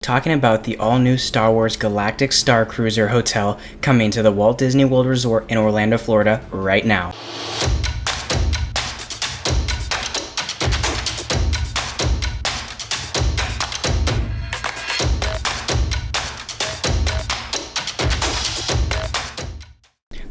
Talking about the all-new Star Wars Galactic Starcruiser hotel coming to the Walt Disney World Resort in Orlando, Florida right now.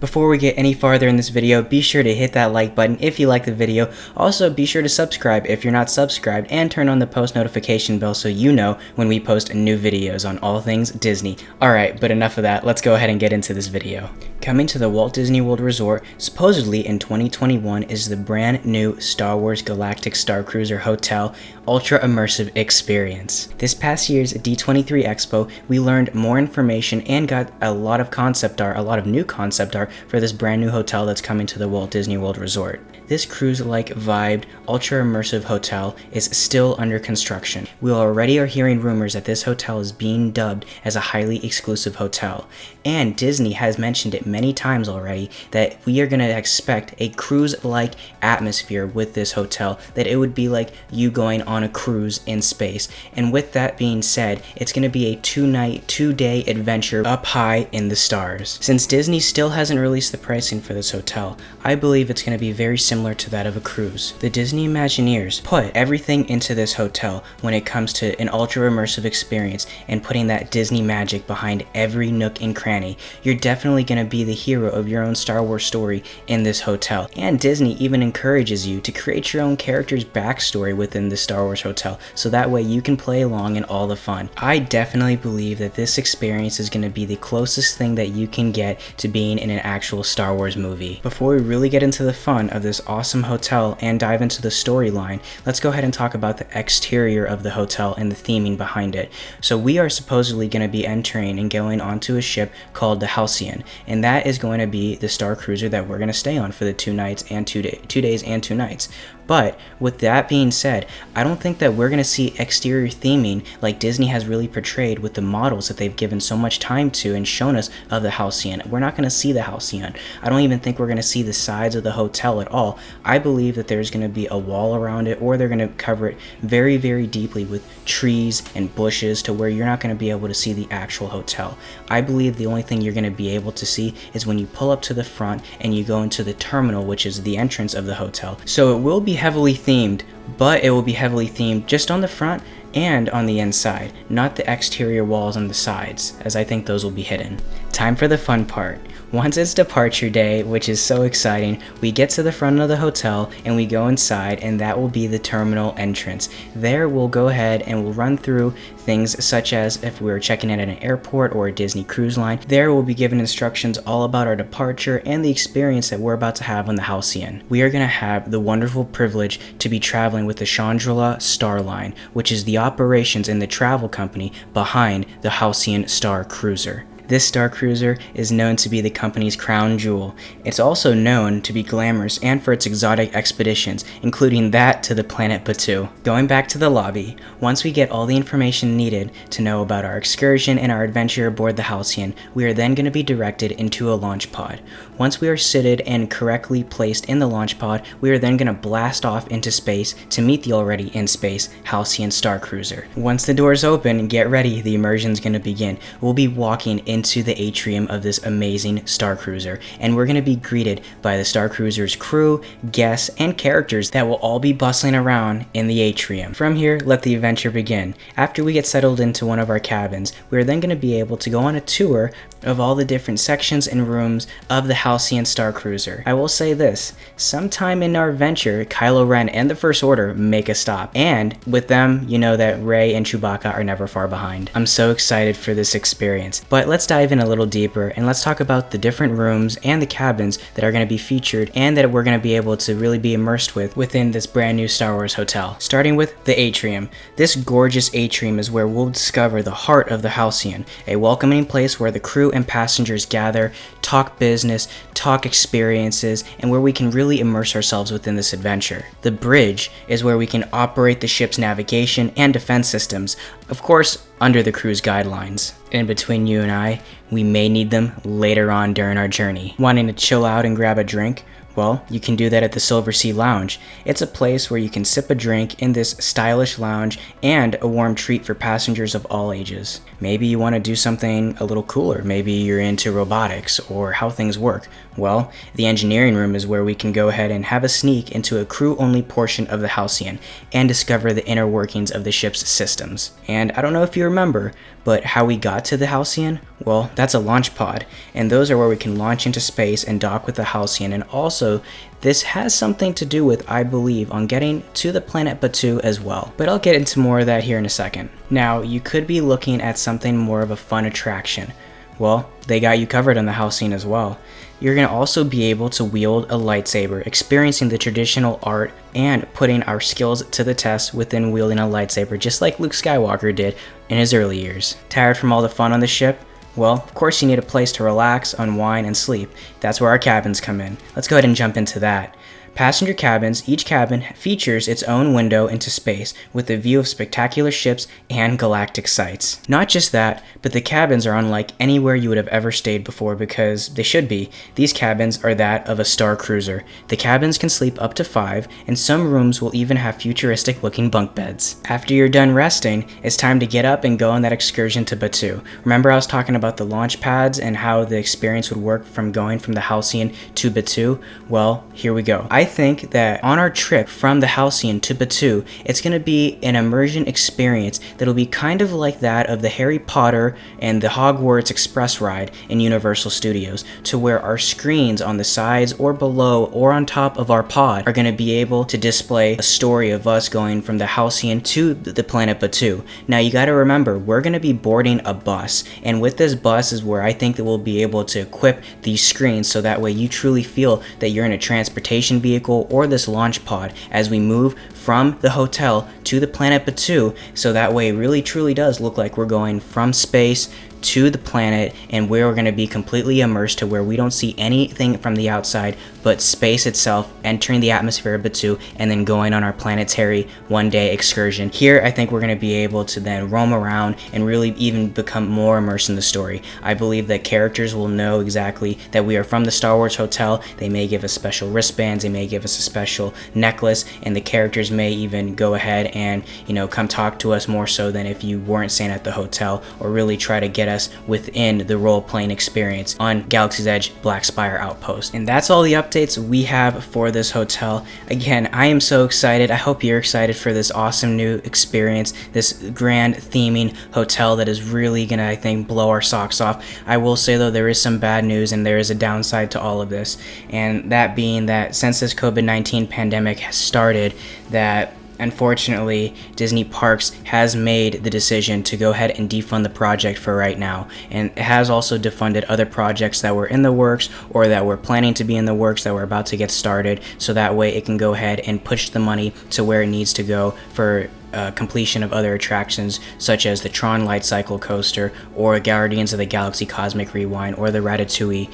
Before we get any farther in this video, be sure to hit that like button if you like the video. Also, be sure to subscribe if you're not subscribed and turn on the post notification bell so you know when we post new videos on all things Disney. Alright, but enough of that, let's go ahead and get into this video. Coming to the Walt Disney World Resort, supposedly in 2021, is the brand new Star Wars Galactic Starcruiser Hotel Ultra Immersive Experience. This past year's D23 Expo, we learned more information and got a lot of new concept art for this brand new hotel that's coming to the Walt Disney World Resort. This cruise-like vibed, ultra-immersive hotel is still under construction. We already are hearing rumors that this hotel is being dubbed as a highly exclusive hotel, and Disney has mentioned it many times already that we are going to expect a cruise-like atmosphere with this hotel, that it would be like you going on a cruise in space. And with that being said, it's going to be a two-day adventure up high in the stars. Since Disney still hasn't released the pricing for this hotel, I believe it's going to be very similar to that of a cruise. The Disney Imagineers put everything into this hotel when it comes to an ultra immersive experience and putting that Disney magic behind every nook and cranny. You're definitely going to be the hero of your own Star Wars story in this hotel. And Disney even encourages you to create your own character's backstory within the Star Wars hotel, so that way you can play along in all the fun. I definitely believe that this experience is going to be the closest thing that you can get to being in an actual Star Wars movie. Before we really get into the fun of this awesome hotel and dive into the storyline, let's go ahead and talk about the exterior of the hotel and the theming behind it. So we are supposedly going to be entering and going onto a ship called the Halcyon, and that is going to be the Star Cruiser that we're going to stay on for the 2 days and 2 nights. But with that being said, I don't think that we're going to see exterior theming like Disney has really portrayed with the models that they've given so much time to and shown us of the Halcyon. We're not going to see the Halcyon. I don't even think we're going to see the sides of the hotel at all. I believe that there's going to be a wall around it, or they're going to cover it very, very deeply with trees and bushes to where you're not going to be able to see the actual hotel. I believe the only thing you're going to be able to see is when you pull up to the front and you go into the terminal, which is the entrance of the hotel. So it will be heavily themed, but it will be heavily themed just on the front and on the inside, not the exterior walls on the sides, as I think those will be hidden. Time for the fun part. Once it's departure day, which is so exciting, we get to the front of the hotel and we go inside, and that will be the terminal entrance. There we'll go ahead and we'll run through things such as if we're checking in at an airport or a Disney cruise line. There we'll be given instructions all about our departure and the experience that we're about to have on the Halcyon. We are going to have the wonderful privilege to be traveling with the Chandrila Star Line, which is the operations and the travel company behind the Halcyon Star Cruiser. This Star Cruiser is known to be the company's crown jewel. It's also known to be glamorous and for its exotic expeditions, including that to the planet Batuu. Going back to the lobby, once we get all the information needed to know about our excursion and our adventure aboard the Halcyon, we are then going to be directed into a launch pod. Once we are seated and correctly placed in the launch pod, we are then going to blast off into space to meet the already in space Halcyon Star Cruiser. Once the doors open, get ready, the immersion is going to begin. We'll be walking into the atrium of this amazing Star Cruiser, and we're going to be greeted by the Star Cruiser's crew, guests, and characters that will all be bustling around in the atrium. From here, let the adventure begin. After we get settled into one of our cabins, we are then going to be able to go on a tour of all the different sections and rooms of the Halcyon Star Cruiser. I will say this, sometime in our adventure, Kylo Ren and the First Order make a stop, and with them, you know that Rey and Chewbacca are never far behind. I'm so excited for this experience, but let's dive in a little deeper and let's talk about the different rooms and the cabins that are going to be featured and that we're going to be able to really be immersed within this brand new Star Wars hotel. Starting with the atrium. This gorgeous atrium is where we'll discover the heart of the Halcyon, a welcoming place where the crew and passengers gather, talk business, talk experiences, and where we can really immerse ourselves within this adventure. The bridge is where we can operate the ship's navigation and defense systems, of course under the crew's guidelines. And between you and I, we may need them later on during our journey. Wanting to chill out and grab a drink? Well, you can do that at the Silver Sea Lounge. It's a place where you can sip a drink in this stylish lounge and a warm treat for passengers of all ages. Maybe you want to do something a little cooler. Maybe you're into robotics or how things work. Well, the engineering room is where we can go ahead and have a sneak into a crew-only portion of the Halcyon and discover the inner workings of the ship's systems. And I don't know if you remember, but how we got to the Halcyon? Well, that's a launch pod, and those are where we can launch into space and dock with the Halcyon, and also this has something to do with, I believe, on getting to the planet Batuu as well. But I'll get into more of that here in a second. Now, you could be looking at something more of a fun attraction. Well, they got you covered on the Halcyon as well. You're going to also be able to wield a lightsaber, experiencing the traditional art and putting our skills to the test within wielding a lightsaber, just like Luke Skywalker did in his early years. Tired from all the fun on the ship? Well, of course you need a place to relax, unwind, and sleep. That's where our cabins come in. Let's go ahead and jump into that. Passenger cabins, each cabin features its own window into space with a view of spectacular ships and galactic sights. Not just that, but the cabins are unlike anywhere you would have ever stayed before because they should be. These cabins are that of a Star Cruiser. The cabins can sleep up to 5, and some rooms will even have futuristic looking bunk beds. After you're done resting, it's time to get up and go on that excursion to Batuu. Remember I was talking about the launch pads and how the experience would work from going from the Halcyon to Batuu? Well, here we go. I think that on our trip from the Halcyon to Batuu, it's going to be an immersion experience that'll be kind of like that of the Harry Potter and the Hogwarts Express ride in Universal Studios, to where our screens on the sides or below or on top of our pod are going to be able to display a story of us going from the Halcyon to the planet Batuu. Now you got to remember, we're going to be boarding a bus, and with this bus is where I think that we'll be able to equip these screens so that way you truly feel that you're in a transportation vehicle or this launch pod as we move from the hotel to the planet Batuu, so that way it really truly does look like we're going from space to the planet, and we're going to be completely immersed to where we don't see anything from the outside but space itself, entering the atmosphere of Batuu and then going on our planetary one-day excursion. Here I think we're going to be able to then roam around and really even become more immersed in the story. I believe that characters will know exactly that we are from the Star Wars Hotel. They may give us special wristbands, they may give us a special necklace, and the characters may even go ahead and, you know, come talk to us more so than if you weren't staying at the hotel, or really try to get us within the role-playing experience on Galaxy's Edge Black Spire Outpost. And that's all the updates we have for this hotel. Again, I am so excited. I hope you're excited for this awesome new experience, this grand theming hotel that is really gonna, I think, blow our socks off. I will say though, there is some bad news and there is a downside to all of this, and that being that since this COVID-19 pandemic has started, that unfortunately, Disney Parks has made the decision to go ahead and defund the project for right now, and it has also defunded other projects that were in the works or that were planning to be in the works that were about to get started, so that way it can go ahead and push the money to where it needs to go for completion of other attractions such as the Tron Light Cycle Coaster or Guardians of the Galaxy Cosmic Rewind or the Ratatouille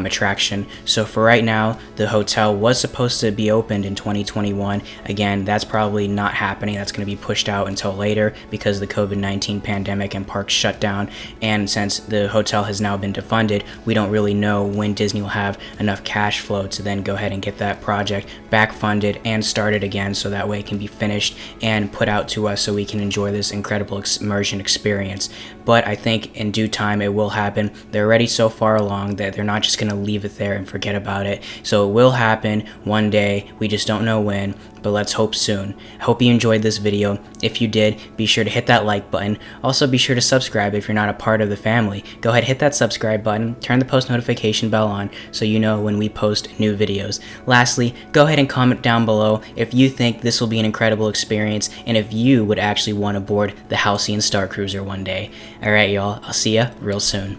attraction. So for right now, the hotel was supposed to be opened in 2021. Again, that's probably not happening. That's going to be pushed out until later because of the COVID-19 pandemic and parks shut down. And since the hotel has now been defunded, we don't really know when Disney will have enough cash flow to then go ahead and get that project back funded and started again, so that way it can be finished and put out to us so we can enjoy this incredible immersion experience. But I think in due time it will happen. They're already so far along that they're not just going to leave it there and forget about it. So it will happen one day. We just don't know when, but let's hope soon. I hope you enjoyed this video. If you did, be sure to hit that like button. Also be sure to subscribe if you're not a part of the family. Go ahead, hit that subscribe button, turn the post notification bell on so you know when we post new videos. Lastly, go ahead and comment down below if you think this will be an incredible experience and if you would actually want to board the Halcyon Starcruiser one day. Alright y'all, I'll see ya real soon.